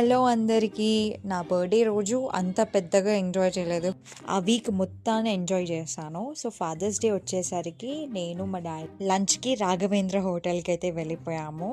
Hello అందరికీ. నా birthday రోజు అంత పెద్దగా ఎంజాయ్ చేయలేదు. ఆ వీక్ మొత్తాన్ని ఎంజాయ్ చేశాను. సో, ఫాదర్స్ డే వచ్చేసరికి నేను, మా డాడీ లంచ్‌కి రాఘవేంద్ర హోటల్‌కైతే వెళ్ళిపోయాము.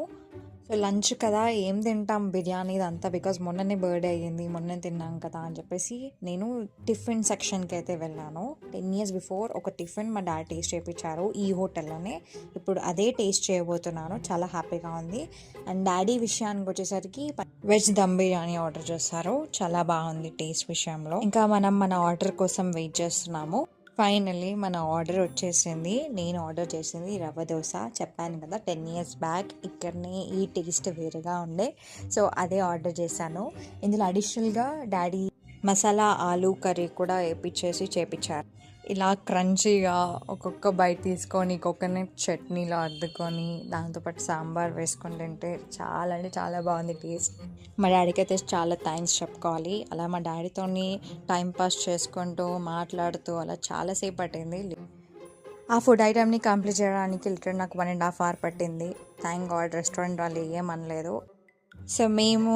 సో, లంచ్ కదా ఏం తింటాం బిర్యానీ ఇదంతా బికాజ్ మొన్ననే బర్త్‌డే అయ్యింది. మొన్ననే తిన్నాం కదా అని చెప్పేసి నేను టిఫిన్ సెక్షన్‌కి అయితే వెళ్ళాను. 10 ఇయర్స్ బిఫోర్ ఒక టిఫిన్ మా డాడీ టేస్ట్ చేయించారు ఈ హోటల్లోనే. ఇప్పుడు అదే టేస్ట్ చేయబోతున్నాను. చాలా హ్యాపీగా ఉంది. అండ్ డాడీ విషయానికి వచ్చేసరికి వెజ్ దమ్ బిర్యానీ ఆర్డర్ చేశారు. చాలా బాగుంది టేస్ట్ విషయంలో. ఇంకా మనం మన ఆర్డర్ కోసం వెయిట్ చేస్తున్నాము. ఫైనల్లీ మన ఆర్డర్ వచ్చేసింది. నేను ఆర్డర్ చేసింది రవ్వ దోశ. చెప్పాను కదా 10 ఇయర్స్ బ్యాక్ ఇక్కడనే ఈ టేస్ట్ వేరేగా ఉండే. సో అదే ఆర్డర్ చేశాను. ఇందులో అడిషనల్గా డాడీ మసాలా ఆలూ కర్రీ కూడా వేపించేసి చేపించారు. ఇలా క్రంచీగా ఒక్కొక్క బైట్ తీసుకొని కోకోనట్ చట్నీలో అద్దుకొని దాంతోపాటు సాంబార్ వేసుకొని తింటే చాలా అంటే చాలా బాగుంది టేస్ట్. మా డాడీకి అయితే చాలా థ్యాంక్స్ చెప్పుకోవాలి. అలా మా డాడీతోని టైం పాస్ చేసుకుంటూ మాట్లాడుతూ అలా చాలాసేపు పట్టింది. ఆ ఫుడ్ ఐటెంని కంప్లీట్ చేయడానికి లిటరల్ నాకు 1.5 అవర్ పట్టింది. థ్యాంక్ గాడ్ రెస్టారెంట్ వాళ్ళు ఏమనలేదు. సో మేము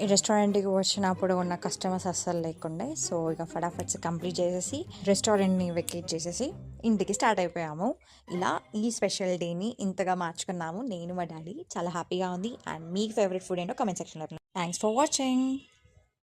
ఈ రెస్టారెంట్కి వచ్చినప్పుడు ఉన్న కస్టమర్స్ అస్సలు లేకుండే. సో ఇక ఫటాఫట్స్ కంప్లీట్ చేసేసి రెస్టారెంట్ని వెకేట్ చేసేసి ఇంటికి స్టార్ట్ అయిపోయాము. ఇలా ఈ స్పెషల్ డేని ఇంతగా మార్చుకున్నాము నేను మా డాడీ. చాలా హ్యాపీగా ఉంది. అండ్ మీ ఫేవరెట్ ఫుడ్ ఏంటో కమెంట్ సెక్షన్లో థ్యాంక్స్ ఫర్ వాచింగ్.